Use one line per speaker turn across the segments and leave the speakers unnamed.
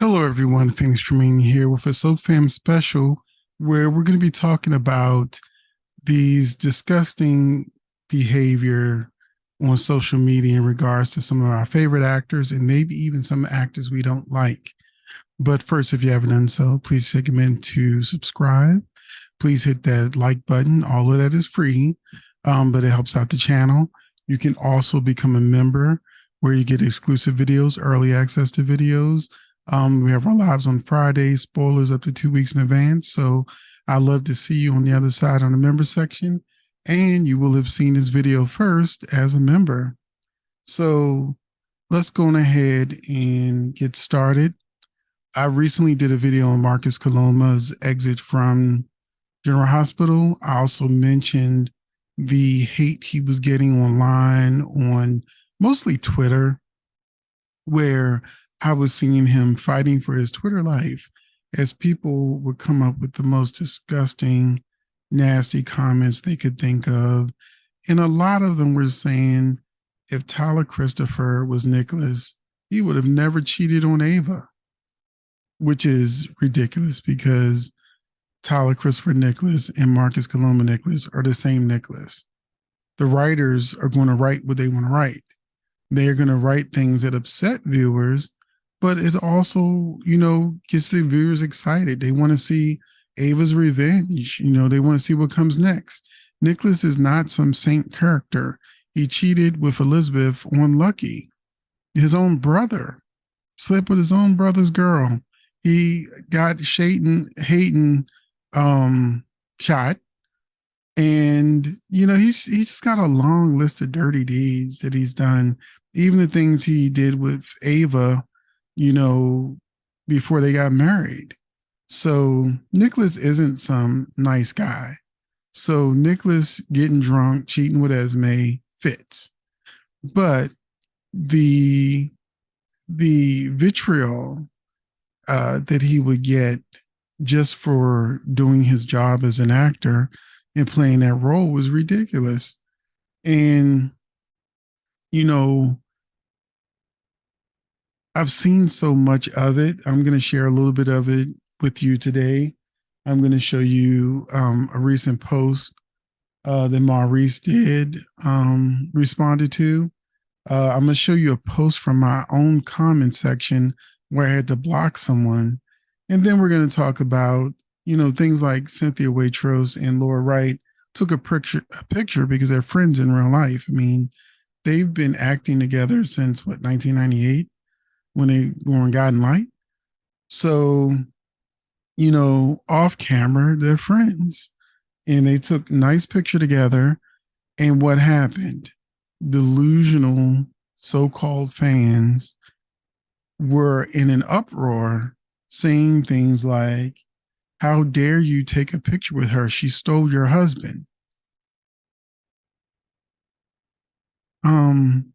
Hello, everyone. Phoenix Tremaine here with a SoFam special where we're going to be talking about these disgusting behavior on social media in regards to some of our favorite actors and maybe even some actors we don't like. But first, if you haven't done so, please take a minute to subscribe. Please hit that like button. All of that is free, but it helps out the channel. You can also become a member where you get exclusive videos, early access to videos. We have our lives on Fridays, spoilers up to 2 weeks in advance. So I love to see you on the other side on the member section. And you will have seen this video first as a member. So let's go on ahead and get started. I recently did a video on Marcus Coloma's exit from General Hospital. I also mentioned the hate he was getting online on mostly Twitter, where I was seeing him fighting for his Twitter life as people would come up with the most disgusting, nasty comments they could think of. And a lot of them were saying if Tyler Christopher was Nicholas, he would have never cheated on Ava, which is ridiculous because Tyler Christopher Nicholas and Marcus Coloma Nicholas are the same Nicholas. The writers are going to write what they want to write. They're going to write things that upset viewers, but it also, gets the viewers excited. They want to see Ava's revenge. They want to see what comes next. Nicholas is not some saint character. He cheated with Elizabeth on Lucky. His own brother slept with his own brother's girl. He got Hayden shot. And he's just got a long list of dirty deeds that he's done. Even the things he did with Ava, you know, before they got married. So Nicholas isn't some nice guy. So Nicholas getting drunk, cheating with Esme fits. But the vitriol that he would get just for doing his job as an actor and playing that role was ridiculous. And, you know, I've seen so much of it. I'm going to share a little bit of it with you today. I'm going to show you a recent post that Maurice did responded to. I'm going to show you a post from my own comment section where I had to block someone. And then we're going to talk about, things like Cynthia Waitrose and Laura Wright took a picture because they're friends in real life. I mean, they've been acting together since 1998 when they were on God and Light. So, off camera, they're friends. And they took a nice picture together. And what happened? Delusional so-called fans were in an uproar saying things like, how dare you take a picture with her? She stole your husband. Um,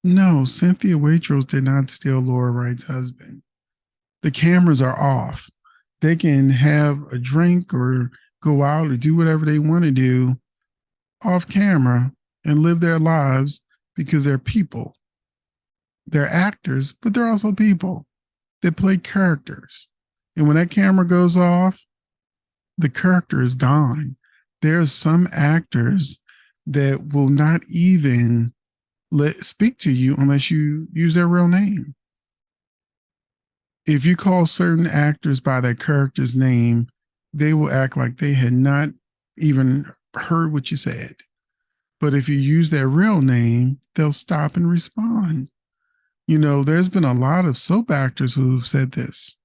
no, Cynthia Waitrose did not steal Laura Wright's husband. The cameras are off. They can have a drink or go out or do whatever they want to do off camera and live their lives because they're people. They're actors, but they're also people that play characters. And when that camera goes off, the character is gone. There's some actors that will not even speak to you unless you use their real name. If you call certain actors by their character's name, they will act like they had not even heard what you said. But if you use their real name, they'll stop and respond. There's been a lot of soap actors who've said this.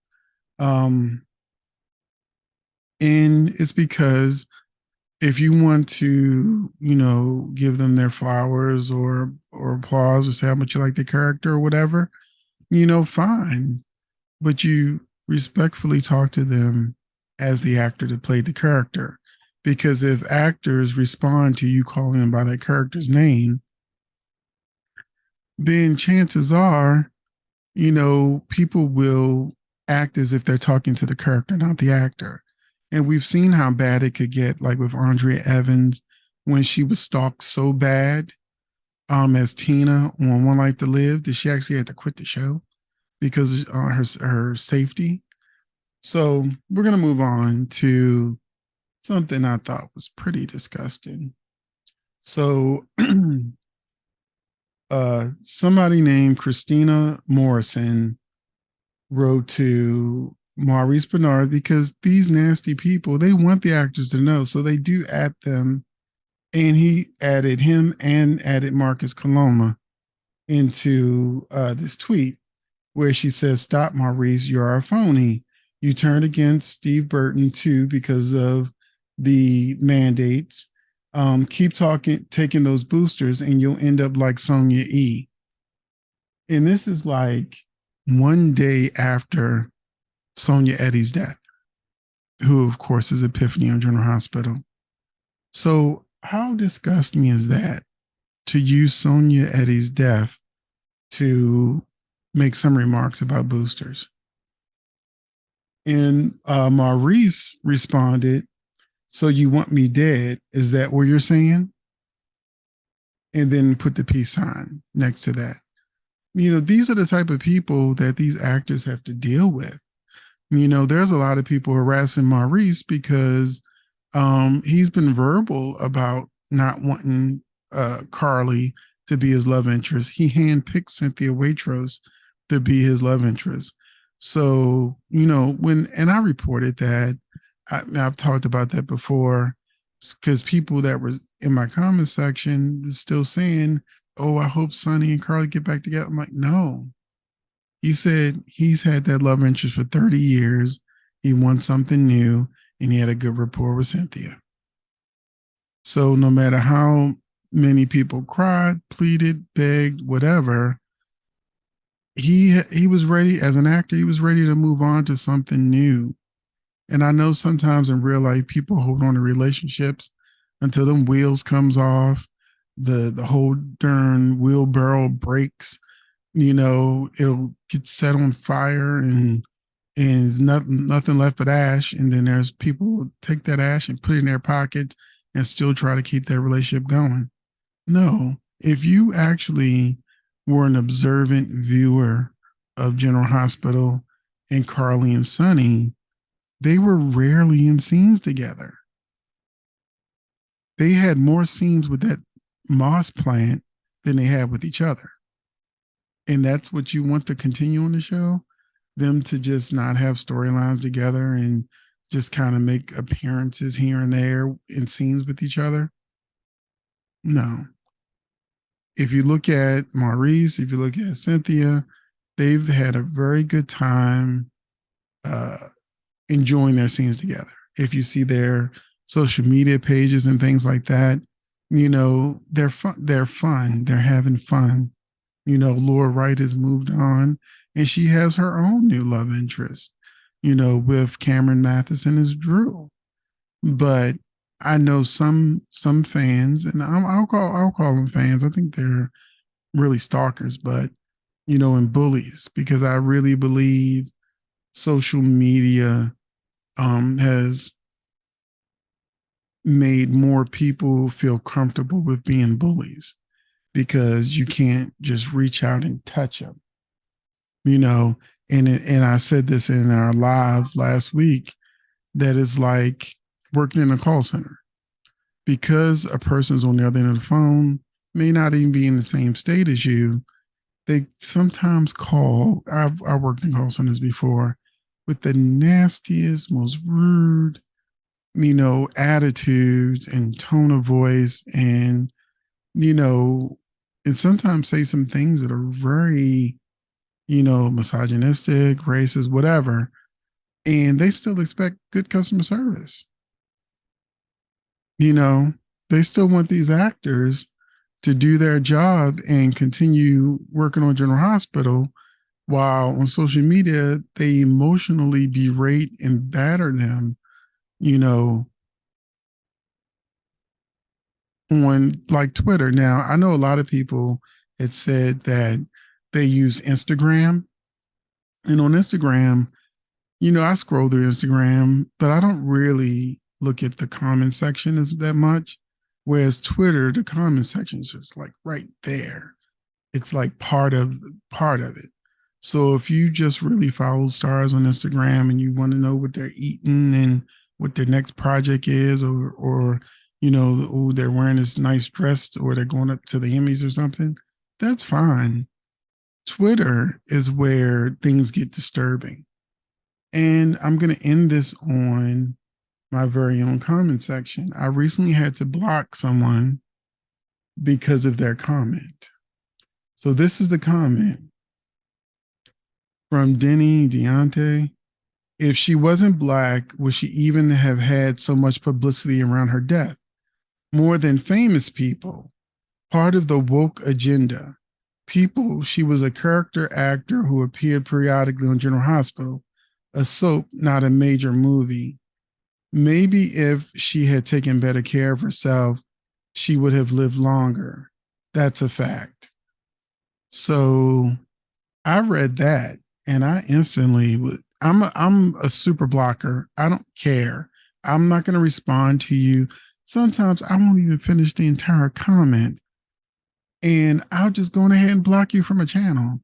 And it's because if you want to, give them their flowers or applause or say how much you like the character or whatever, fine. But you respectfully talk to them as the actor that played the character. Because if actors respond to you calling them by that character's name, then chances are, people will act as if they're talking to the character, not the actor. And we've seen how bad it could get, like with Andrea Evans, when she was stalked so bad as Tina on One Life to Live that she actually had to quit the show because her safety. So we're gonna move on to something I thought was pretty disgusting. So somebody named Christina Morrison wrote to Maurice Bernard because these nasty people, they want the actors to know. So they do at them. And he added him and added Marcus Coloma into this tweet where she says, "Stop, Maurice, you're a phony. You turned against Steve Burton too because of the mandates. Keep talking, taking those boosters, and you'll end up like Sonia E." And this is like one day after Sonia Eddy's death, who, of course, is Epiphany on General Hospital. So, how disgusting is that to use Sonia Eddy's death to make some remarks about boosters? And Maurice responded, "So you want me dead? Is that what you're saying?" And then put the peace sign next to that. These are the type of people that these actors have to deal with. There's a lot of people harassing Maurice because he's been verbal about not wanting Carly to be his love interest. He handpicked Cynthia Waitrose to be his love interest. So, and I reported that, I've talked about that before, because people that were in my comment section still saying, "Oh, I hope Sonny and Carly get back together." I'm like, no. He said he's had that love interest for 30 years. He wants something new, and he had a good rapport with Cynthia. So no matter how many people cried, pleaded, begged, whatever, he was ready as an actor. He was ready to move on to something new. And I know sometimes in real life, people hold on to relationships until them wheels comes off, the whole darn wheelbarrow breaks. It'll get set on fire and there's nothing left but ash. And then there's people who take that ash and put it in their pockets and still try to keep their relationship going. No, if you actually were an observant viewer of General Hospital and Carly and Sonny, they were rarely in scenes together. They had more scenes with that moss plant than they had with each other. And that's what you want to continue on the show, them to just not have storylines together and just kind of make appearances here and there in scenes with each other. No. If you look at Maurice, if you look at Cynthia, they've had a very good time enjoying their scenes together. If you see their social media pages and things like that, they're fun. They're fun. They're having fun. Laura Wright has moved on and she has her own new love interest, with Cameron Matheson as Drew. But I know some fans, and I'll call them fans. I think they're really stalkers, but and bullies, because I really believe social media has made more people feel comfortable with being bullies because you can't just reach out and touch them, and I said this in our live last week, that is like working in a call center, because a person's on the other end of the phone, may not even be in the same state as you. They sometimes call. I worked in call centers before, with the nastiest, most rude, attitudes and tone of voice, and and sometimes say some things that are very, misogynistic, racist, whatever, and they still expect good customer service. They still want these actors to do their job and continue working on General Hospital, while on social media they emotionally berate and batter them, you know, on like Twitter. Now, I know a lot of people had said that they use Instagram, and on Instagram, I scroll through Instagram, but I don't really look at the comment section as that much. Whereas Twitter, the comment section is just like right there. It's like part of it. So if you just really follow stars on Instagram and you want to know what they're eating and what their next project is, or oh, they're wearing this nice dress, or they're going up to the Emmys or something, that's fine. Twitter is where things get disturbing. And I'm going to end this on my very own comment section. I recently had to block someone because of their comment. So this is the comment from Denny Deontay. If she wasn't black, would she even have had so much publicity around her death? More than famous people, part of the woke agenda. People, she was a character actor who appeared periodically on General Hospital, a soap, not a major movie. Maybe if she had taken better care of herself, she would have lived longer. That's a fact. So I read that and I instantly would. I'm a super blocker. I don't care. I'm not going to respond to you. Sometimes I won't even finish the entire comment, and I'll just go ahead and block you from a channel.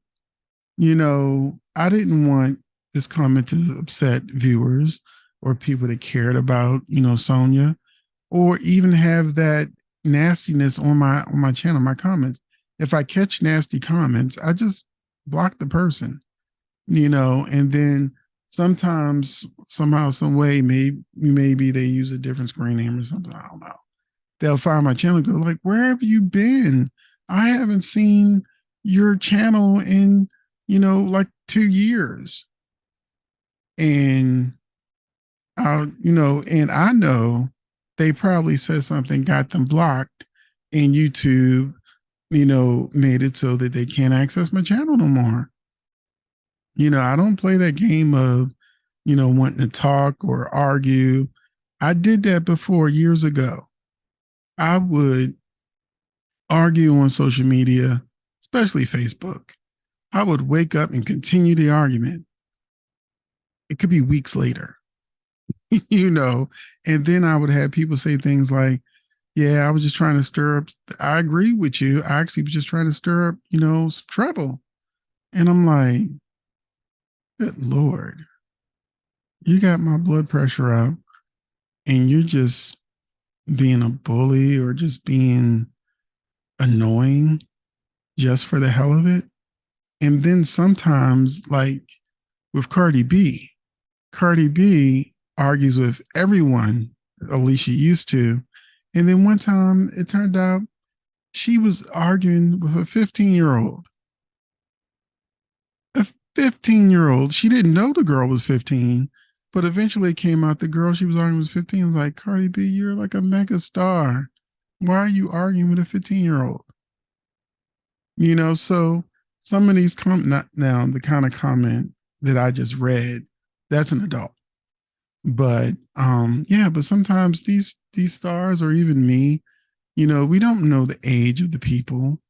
I didn't want this comment to upset viewers or people that cared about, Sonia, or even have that nastiness on my channel, my comments. If I catch nasty comments, I just block the person, and then sometimes somehow, some way, maybe they use a different screen name or something. I don't know. They'll find my channel and go like, where have you been? I haven't seen your channel in, like 2 years. And and I know they probably said something, got them blocked, and YouTube, made it so that they can't access my channel no more. I don't play that game of, wanting to talk or argue. I did that before years ago. I would argue on social media, especially Facebook. I would wake up and continue the argument. It could be weeks later, and then I would have people say things like, yeah, I was just trying to stir up. I agree with you. I actually was just trying to stir up, some trouble. And I'm like, good Lord, you got my blood pressure up and you're just being a bully or just being annoying just for the hell of it. And then sometimes, like with Cardi B argues with everyone, at least she used to. And then one time it turned out she was arguing with a 15-year-old. A 15-year-old. She didn't know the girl was 15, but eventually it came out the girl she was arguing was 15. I was like, Cardi B, you're like a mega star. Why are you arguing with a 15-year-old? So some of these not now the kind of comment that I just read, that's an adult. But yeah, but sometimes these stars or even me, we don't know the age of the people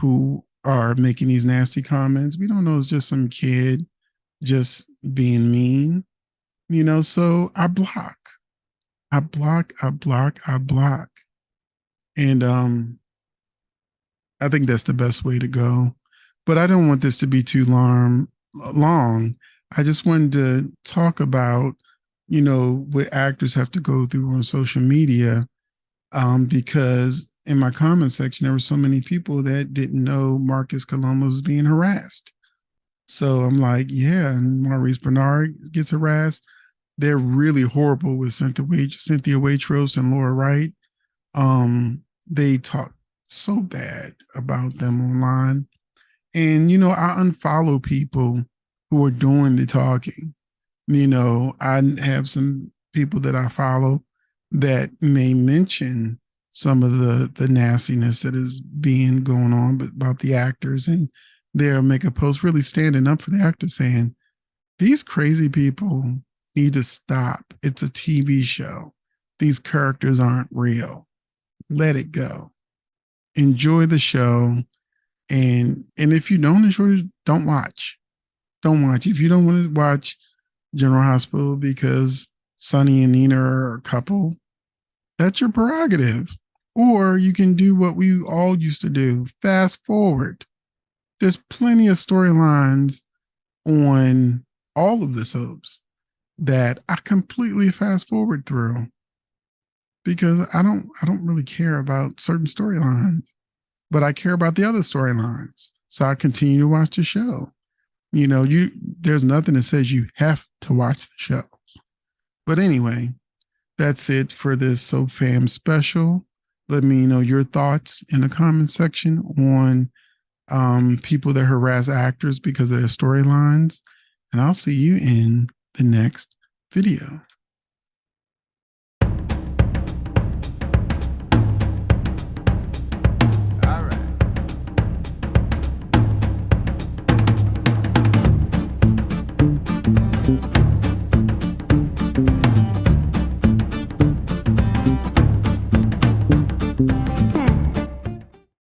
who are making these nasty comments. We don't know it's just some kid just being mean, so I block. I block, I block, I block. And I think that's the best way to go. But I don't want this to be too long. I just wanted to talk about, what actors have to go through on social media, because in my comment section, there were so many people that didn't know Marcus Colombo was being harassed. So I'm like, yeah, and Maurice Bernard gets harassed. They're really horrible with Cynthia Waitrose and Laura Wright. They talk so bad about them online. And, I unfollow people who are doing the talking. I have some people that I follow that may mention some of the nastiness that is being going on about the actors, and they'll make a post really standing up for the actors saying, these crazy people need to stop. It's a TV show. These characters aren't real. Let it go. Enjoy the show. And if you don't enjoy it, don't watch. Don't watch. If you don't want to watch General Hospital because Sonny and Nina are a couple, that's your prerogative. Or you can do what we all used to do, fast forward. There's plenty of storylines on all of the soaps that I completely fast forward through because I don't really care about certain storylines, but I care about the other storylines. So I continue to watch the show. There's nothing that says you have to watch the show. But anyway, that's it for this Soap Fam special. Let me know your thoughts in the comment section on people that harass actors because of their storylines. And I'll see you in the next video.